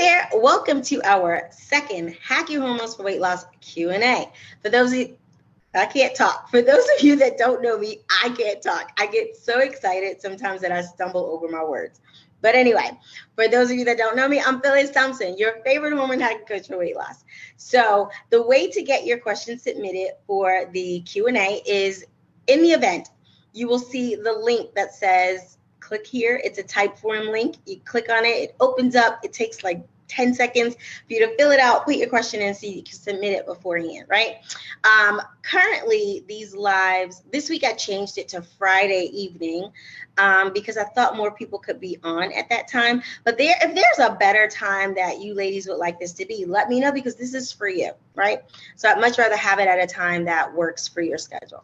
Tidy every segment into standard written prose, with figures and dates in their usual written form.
there, welcome to our second Hack Your Hormones for Weight Loss Q&A. For those of you, I can't talk. For those of you that don't know me, I can't talk. I get so excited sometimes that I stumble over my words. But anyway, for those of you that don't know me, I'm Phyllis Thompson, your favorite hormone hacking coach for weight loss. So the way to get your questions submitted for the Q&A is in the event, you will see the link that says click here. It's a Typeform link. You click on it, it opens up. It takes like 10 seconds for you to fill it out, put your question in, so you can submit it beforehand, right? Currently, these lives, this week I changed it to Friday evening because I thought more people could be on at that time. But if there's a better time that you ladies would like this to be, let me know, because this is for you, right? So I'd much rather have it at a time that works for your schedule.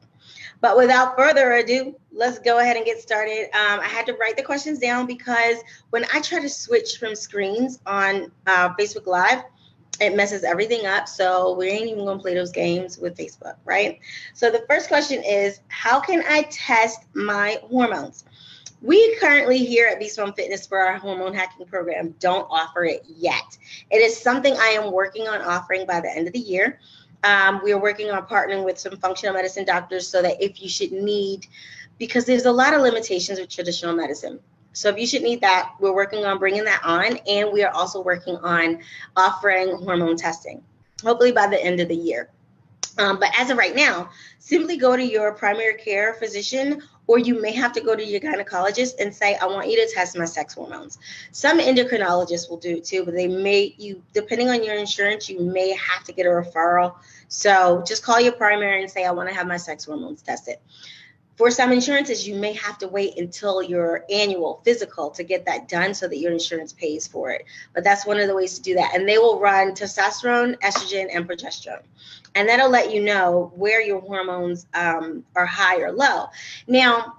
But without further ado, let's go ahead and get started. I had to write the questions down because when I try to switch from screens on Facebook Live, it messes everything up. So we ain't even gonna play those games with Facebook, right? So the first question is, how can I test my hormones? We currently here at Beast Mom Fitness for our hormone hacking program don't offer it yet. It is something I am working on offering by the end of the year. We are working on partnering with some functional medicine doctors so that if you should need, because there's a lot of limitations with traditional medicine. So if you should need that, we're working on bringing that on. And we are also working on offering hormone testing, hopefully by the end of the year. But as of right now, simply go to your primary care physician, or you may have to go to your gynecologist and say, I want you to test my sex hormones. Some endocrinologists will do it too, but depending on your insurance, you may have to get a referral. So just call your primary and say, I want to have my sex hormones tested. For some insurances, you may have to wait until your annual physical to get that done so that your insurance pays for it. But that's one of the ways to do that. And they will run testosterone, estrogen, and progesterone. And that'll let you know where your hormones are high or low. Now,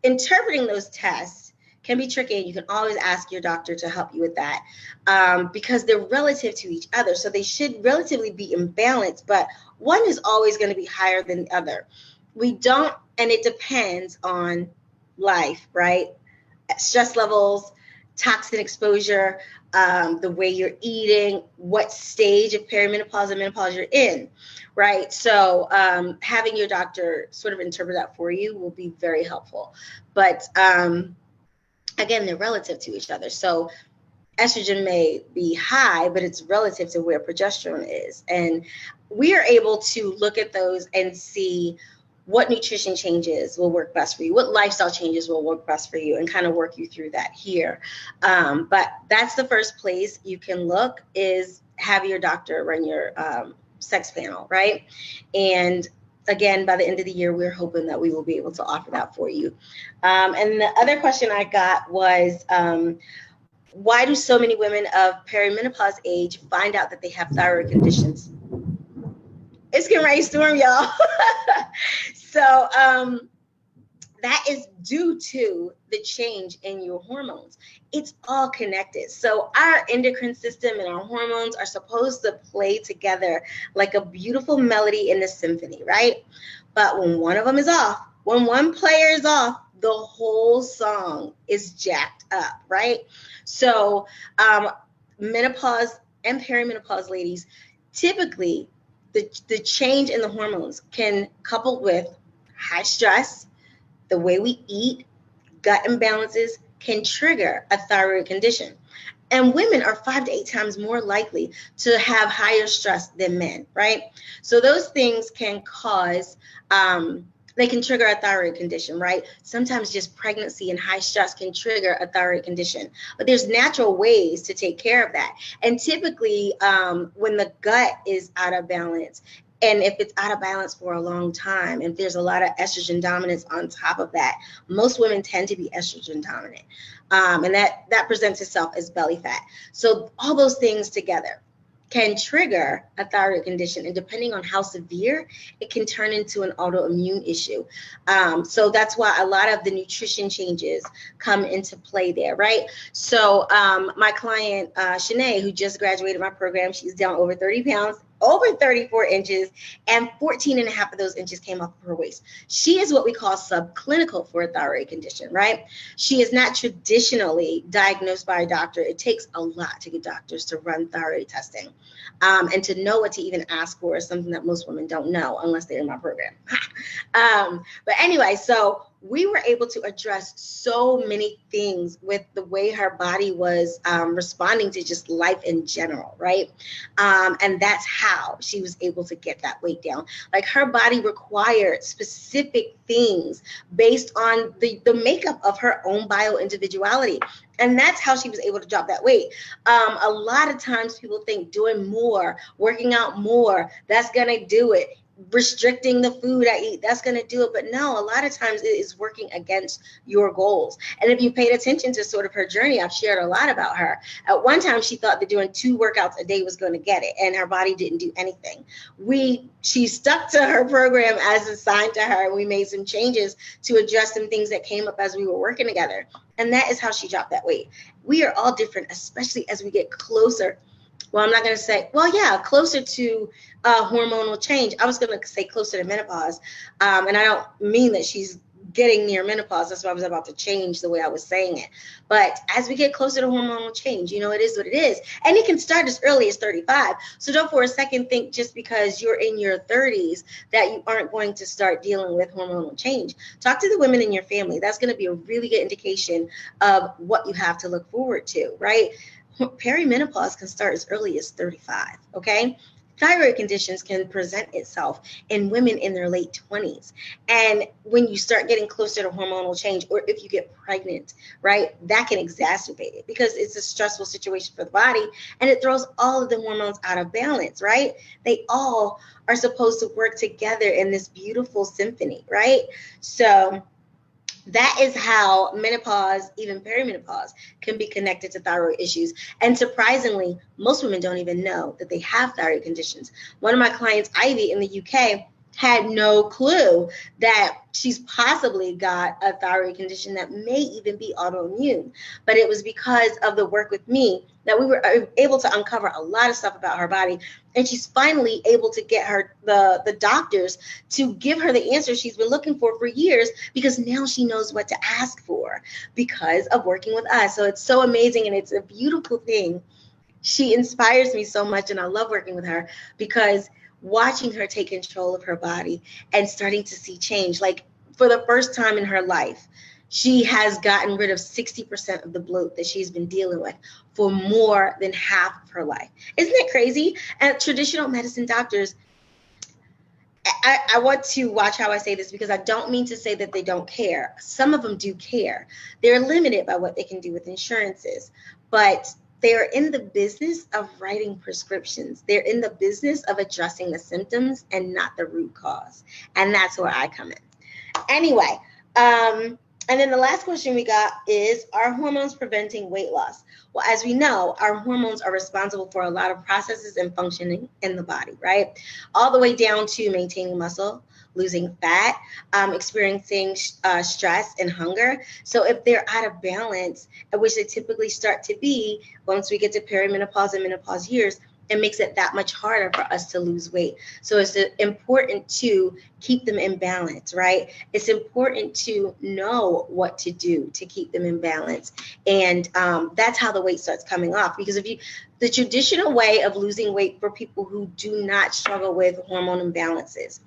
interpreting those tests can be tricky, and you can always ask your doctor to help you with that because they're relative to each other. So they should relatively be in balance, but one is always going to be higher than the other. And it depends on life, right? Stress levels, toxin exposure, the way you're eating, what stage of perimenopause and menopause you're in, right? So having your doctor sort of interpret that for you will be very helpful. But again, they're relative to each other. So estrogen may be high, but it's relative to where progesterone is. And we are able to look at those and see what nutrition changes will work best for you, what lifestyle changes will work best for you, and kind of work you through that here. But that's the first place you can look, is have your doctor run your sex panel, right? And again, by the end of the year, we're hoping that we will be able to offer that for you. And the other question I got was, why do so many women of perimenopause age find out that they have thyroid conditions? It's getting ready to storm, y'all. So that is due to the change in your hormones. It's all connected. So our endocrine system and our hormones are supposed to play together like a beautiful melody in a symphony, right? But when one of them is off, when one player is off, the whole song is jacked up, right? So menopause and perimenopause ladies, typically the change in the hormones can, coupled with high stress, the way we eat, gut imbalances, can trigger a thyroid condition. And women are 5 to 8 times more likely to have higher stress than men, right? So those things can cause, they can trigger a thyroid condition, right? Sometimes just pregnancy and high stress can trigger a thyroid condition. But there's natural ways to take care of that. And typically, when the gut is out of balance, and if it's out of balance for a long time, and there's a lot of estrogen dominance on top of that, most women tend to be estrogen dominant. And that presents itself as belly fat. So all those things together can trigger a thyroid condition. And depending on how severe, it can turn into an autoimmune issue. So that's why a lot of the nutrition changes come into play there, right? So my client, Shanae, who just graduated my program, she's down over 30 pounds over 34 inches, and 14 and a half of those inches came off of her waist. She is what we call subclinical for a thyroid condition, right? She is not traditionally diagnosed by a doctor. It takes a lot to get doctors to run thyroid testing. And to know what to even ask for is something that most women don't know unless they're in my program. But anyway, so we were able to address so many things with the way her body was responding to just life in general, right? And that's how she was able to get that weight down. Like, her body required specific things based on the makeup of her own bio individuality. And that's how she was able to drop that weight. A lot of times people think doing more, working out more, that's going to do it. Restricting the food I eat, that's going to do it. But no, a lot of times it is working against your goals. And if you paid attention to sort of her journey, I've shared a lot about her. At one time, she thought that doing 2 workouts a day was going to get it, and her body didn't do anything. She stuck to her program as assigned to her, and we made some changes to address some things that came up as we were working together. And that is how she dropped that weight. We are all different, especially as we get closer. Well, I'm not going to say, well, yeah, closer to hormonal change. I was going to say closer to menopause. And I don't mean that she's getting near menopause. That's why I was about to change the way I was saying it. But as we get closer to hormonal change, it is what it is. And it can start as early as 35. So don't for a second think just because you're in your 30s that you aren't going to start dealing with hormonal change. Talk to the women in your family. That's going to be a really good indication of what you have to look forward to, right? Perimenopause can start as early as 35, okay? Thyroid conditions can present itself in women in their late 20s. And when you start getting closer to hormonal change, or if you get pregnant, right, that can exacerbate it because it's a stressful situation for the body and it throws all of the hormones out of balance, right? They all are supposed to work together in this beautiful symphony, right? So that is how menopause, even perimenopause, can be connected to thyroid issues. And surprisingly, most women don't even know that they have thyroid conditions. One of my clients, Ivy, in the UK, had no clue that she's possibly got a thyroid condition that may even be autoimmune. But it was because of the work with me that we were able to uncover a lot of stuff about her body. And she's finally able to get the doctors to give her the answer she's been looking for years, because now she knows what to ask for because of working with us. So it's so amazing, and it's a beautiful thing. She inspires me so much, and I love working with her because watching her take control of her body and starting to see change, like for the first time in her life, she has gotten rid of 60% of the bloat that she's been dealing with for more than half of her life. Isn't that crazy? And traditional medicine doctors, I want to watch how I say this because I don't mean to say that they don't care. Some of them do care. They're limited by what they can do with insurances, but they're in the business of writing prescriptions. They're in the business of addressing the symptoms and not the root cause. And that's where I come in. Anyway, and then the last question we got is, are hormones preventing weight loss? Well, as we know, our hormones are responsible for a lot of processes and functioning in the body, right? All the way down to maintaining muscle, losing fat, experiencing stress and hunger. So if they're out of balance, which they typically start to be once we get to perimenopause and menopause years, it makes it that much harder for us to lose weight. So it's important to keep them in balance, right? It's important to know what to do to keep them in balance. And that's how the weight starts coming off. Because the traditional way of losing weight for people who do not struggle with hormone imbalances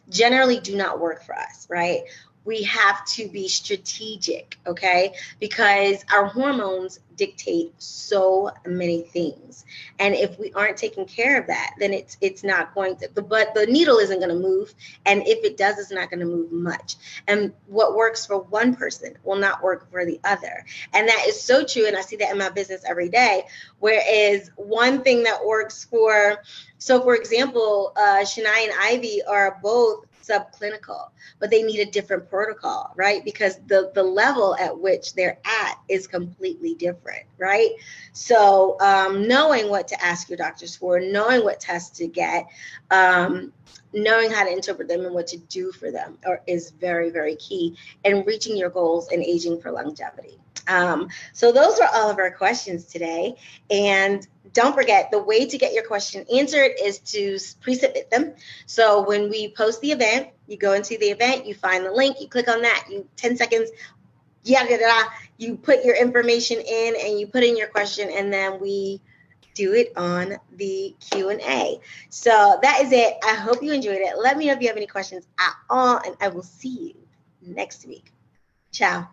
generally do not work for us, right? We have to be strategic, okay? Because our hormones dictate so many things. And if we aren't taking care of that, then it's not going to, but the needle isn't going to move. And if it does, it's not going to move much. And what works for one person will not work for the other. And that is so true. And I see that in my business every day. Whereas one thing that works so for example, Shania and Ivy are both subclinical, but they need a different protocol, right? Because the level at which they're at is completely different, right? So knowing what to ask your doctors for, knowing what tests to get, knowing how to interpret them and what to do for them is very, very key in reaching your goals and aging for longevity. So those were all of our questions today. And don't forget, the way to get your question answered is to pre-submit them. So when we post the event, you go into the event, you find the link, you click on that, you 10 seconds, you put your information in and you put in your question, and then we do it on the Q&A. So that is it. I hope you enjoyed it. Let me know if you have any questions at all, and I will see you next week. Ciao.